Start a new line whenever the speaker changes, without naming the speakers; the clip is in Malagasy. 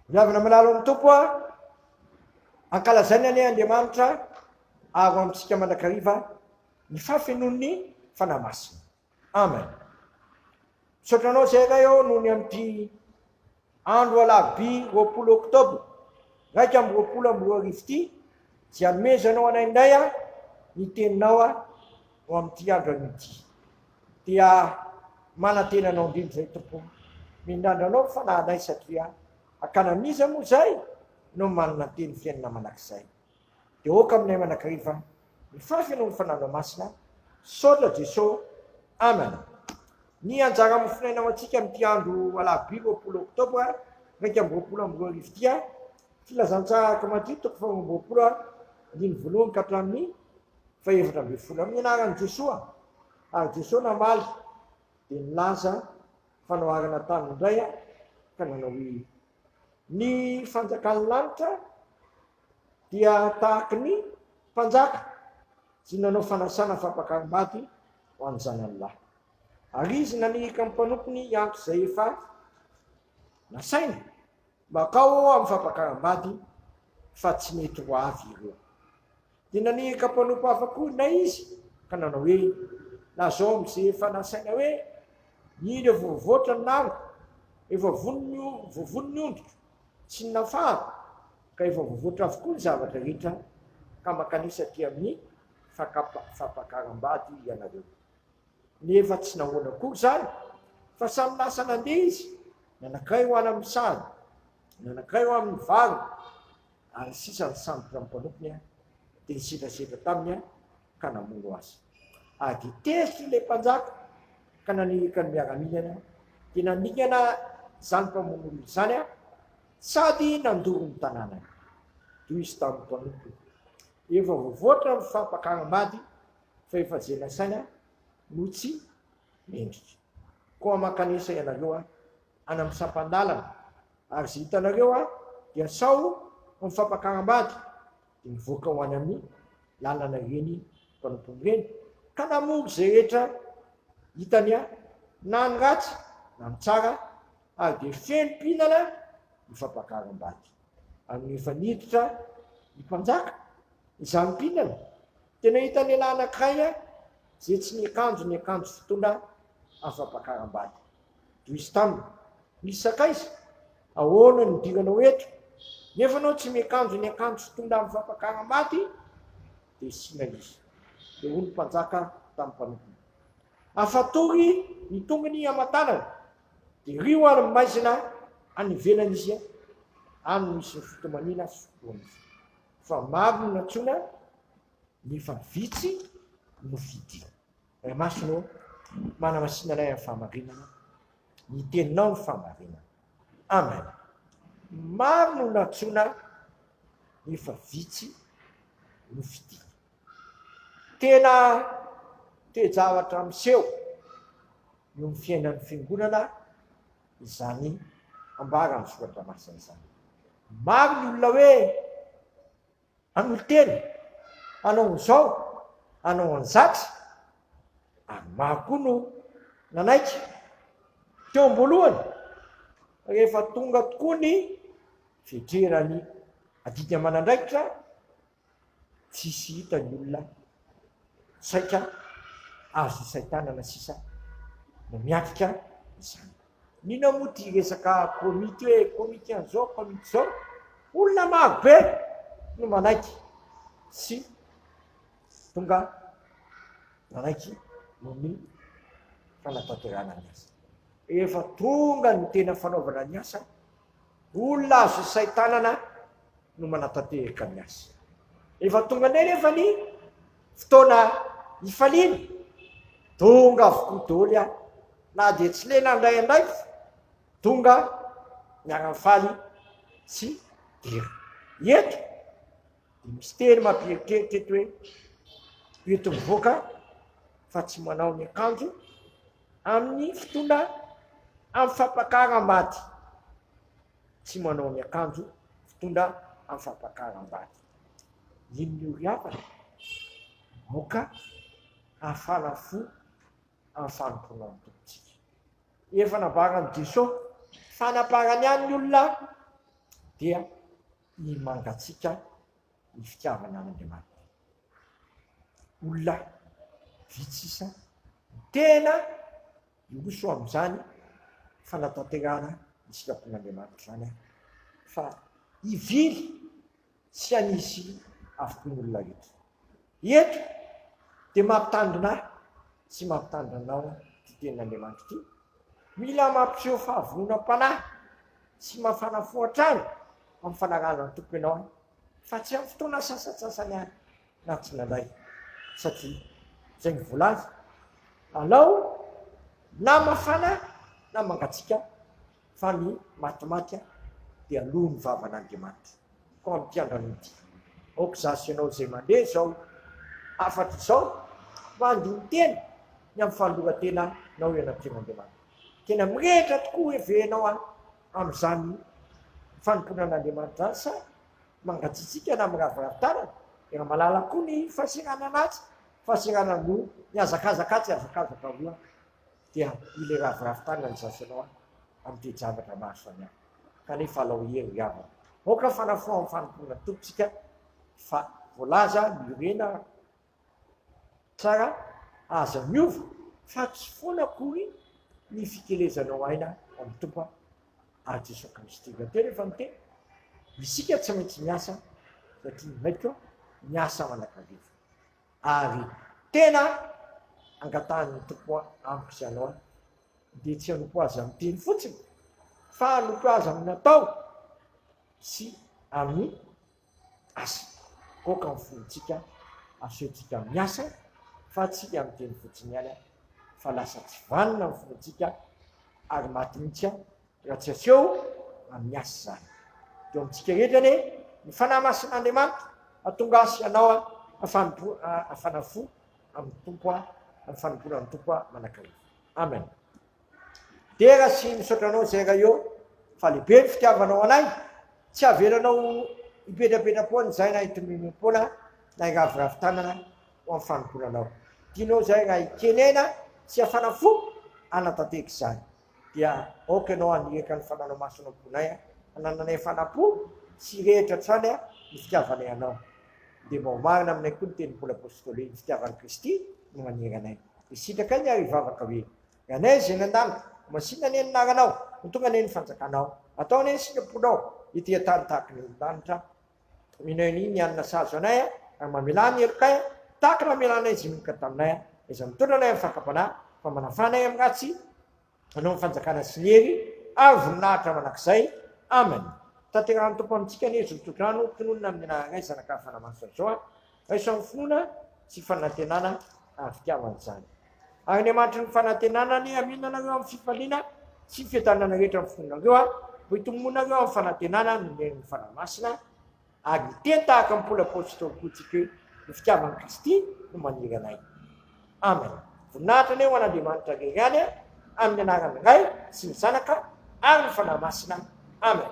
Viavana malalo amin'ny tompo a, ankalazainy anie Andriamanitra avo amintsika mandrakariva ny fafenon'ny fanahy masina. Amen. Misotranao zay ray eo noho ny amin'ity andro alarobia 20 oktobra 2024 ity, tsy hanomezanao anay indray a ny teninao a ho amin'ity andro an'ity. Dia manatenanao indrindra zay tompo, mindandranao fanahynay satria akananiza moa zay no manana teny fiainana manakizay. Dia oka aminay manakariva ny fafenon'ny fanahy masina, saotra Jesosy. Amen. Ny anjara mofinainao antsika amin'ity andro alarobia 20 oktobra 2024 ity a, filazantsara matio 20 ka hatramin'ny 14 amin'ny anaran'i Jesosy. Ary Jesosy namaly dia nilaza fanoharana tany indray a, ka nanao hoe ny fanjakan'ny lanitra dia tahaky ny mpanjaka sy nanao fanasana fampakaram-bady ho an'ny zananylahy. Ary izy nanika amin'ny mpanompony antso izay efa nasaina makao amin'ny fampakaram-bady fa tsy mety ho avy ireo. Dia nanika mpanompo hafa koa na izy ka nanao hoe lazao amin'izay efa nasaina hoe ireo vovoatra ny naro efa voavoniny ondrika sy ny nafary, ka efa voavoatra avokoa ny zavatra rehetra ka makanisa ty amin'ny fampakaram-bady ianareo. Nefa tsy nahoana akory zany, fa samy lasa nandeha izy, nanankiray ho any amin'ny sary, nanankiray ho amin'ny vary, ary sisa ny sambotra amin'ny mpanompony a, dia nisetrasetra taminy a ka namono azy. Ary tesy ilay mpanjaka ka nanika ny miaramilana, dia naningana zany mpamono zany a, sady nandoro ny tanàna. Toy izy tamin'ny mpanompony, efa voavoatra ny fampakaram-bady fa efa zay nasaina no tsy mendrika. Koa makanisa ianareo a any amin'ny sampandalana, ary zay hitanareo a dia sao ny fampakaram-bady dia mivoaka ho any amin'ny lalana reny mpanompony reny, ka namory zay rehetra hitany a, na ny ratsy na ny tsara, ary dia feno-pinana ny fampakaram-bady. Amin'ny efa niditra ny mpanjaka izany mpinana, tena hita ny lahy anankiray a zay tsy niakanjo fitondra amin'ny fampakaram-bady. Toy izy taminy, misy sakaiza ahoana ny diranao eto, nefa anao tsy miakanjo fitondra amin'ny fampakaram-bady, dia sina izy. Dia hoy ny mpanjaka tamin'ny mpanompony, afatory ny tongony aman-tanana, dia rio ary maizina any ivelany izy a, any misy ny fitomanina sy fotoana izy. Fa maro no nantsona nefa vitsy no fidiana. Ray masonao manamasina anay amin'ny fahamarinana, ny teninao ny fahamarinana. Amen. Maro no nantsona nefa vitsy no fidiana. Tena toe-javatra miseho eo amin'ny fiainan'ny fiangonana izany ambara amin'ny soratra masina izany. Maro ny olona hoe hanolo teny, hanao an'izao, hanao an'zatra, ary maro koa no nanaiky teo am-boalohany, rehefa tonga tokoa ny fiatrerany adidy aman'andraikitra, tsisy hita ny olona saika azo saitanana sisa no miatrika izany. Nina moa ty resaka komity hoe komity an'izao, komity zao, olona maro be no manaiky sy tonga nanaiky no ny fanatanterana ny asa. Efa tonga ny tena fanaovana ny asa, olona azo saitanana no manatanteraka ny asa. Efa tonga ndray nefa ny fotoana ifaliana, tonga avokoa daholo a, na dia tsy lena andray andraiky, tonga miara-mifaly sy dira. Eto dia misy teny mampierikery teto hoe eto mivoaka fa tsy manao ny akanjo amin'ny fitondra amin'ny fampakaram-bady, tsy manao ny akanjo fitondra amin'ny fampakaram-bady. Inona io riavana? Moka ahafana fo amin'ny fanompoana amin'ny tompontsika. Efa nabarany Jesosy fanaparany ihany ny olona dia ny mangatsika ny fitiavana an'Andriamanitra. Olona vitsisa tena ioso amin'izany fanatanterahana ny sitrapon'Andriamanitra zany fa ivily tsy hanisy avokon'olona rehetra. Eto dia mampitandrina sy mampitandrina anao ty tenin'Andriamanitra ty. Mila mampiseho fahavonam-panahy sy mafana fohatrano amin'ny fanarahana ny tompo ianao, fa tsy amin'ny fotoana sasatsasany any na tsy nandray, satria zay ny volaza alao na mafana na mangatsika fa ny matimaty dia aloha ny vavan'Andriamanitra. Ko amin'ity androany ity aoka zasy ianao zay mandeha zao afatra zao mandiny tena ny amin'ny fahaloratena nao ianatren'Andriamanitra. Tena mirehitra tokoa evenao amin'izany fanomponan'Andriamanitra sa mangatsitsika na miraviravin-tanana tena malala koa ny fahasirana anazy, fahasirana no ny azakazakatsy azakazaka roa dia ile raviravin-tanana ny zasy ianao amin'ity zavatra maro samihafa. Kanefa alao hery riavana oka fanafoha amin'ny fanomponana tompontsika fa voalaza mirena tsara aza miova fa tsy foana akory ny fikelezanao aina amin'ny tompo ary Jesosy Kristy. Tena efa miteny isika tsy maintsy miasa satria maiko miasa manakariva ary tena angatahan'ny tompo amiko sy anao dia tsy hanompo azy amin'ny teny fotsiny fa hanompo azy amin'ny natao sy amin'ny asa. Koka amin'ny fontsika asehontsika miasa fa tsy amin'ny teny fotsiny ihany fa lasa tsy vanina amin'ny fontsika ary maty mihitsy raha tsy aseho amin'ny asa zany. Teo amintsika rehetra anie ny fanahy masin'Andriamanitra atongasy ianao afanafo amin'ny tompo amin'ny fanomponan'ny tompo manakariva. Amen. Dia raha sy misaotranao zay raha eo fa lehibe ny fitiavanao anay, tsy avelanao hipetrapetra-poana zay na hitomimim-poana na hiraviravin-tanana ho amin'ny fanomponanao. Tianao zay raha hikenena sy hafanafo anatanteraka izany dia aoka ianao anireka ny fananao masonao amponay hanananay fanapo sy rehetra trany ny fitiavanay anao. Dia mba ho marina aminay koa ny tenin'ny Paoly apôstôly ny fitiavan'i Kristy no maneranay. Isitraka ny ary vavaka hoe ranay zay nandalo masina ny naranao no tonga ny fanjakanao atao ny sitraponao ity tany tahaka ny olon-danitra. Minao ny anina sazo anay ary mamelany herokay tahaka raha melanay zinoka taminay iza mitondra anay amin'ny fakapanahy fa manafanay amin'ny ratsy anao ny fanjakana sy ny hery ary voninahitra manakizay. Amen. Tanterahany tompo amintsika ny zototrano tononona amin'ny anaranay zanaka fanamaso zao aiso amin'ny finoana sy fanantenana ary fitiavan'izany ary ny amanitry ny fanantenana ny aminanareo amin'ny fifaliana sy fiatanana rehetra amin'ny fononareo ho itomonareo amin'ny fanantenana ny fanamasina ary teny tahaka amin'ny Paoly apôstôly kotsika ny fitiavan'i Kristy no maniranay. Amen. Voninahitra ny eo an'Andriamanitra rerany amin'ny anaran'ny Ray sy ny Zanaka ary ny fanahy masina. Amen.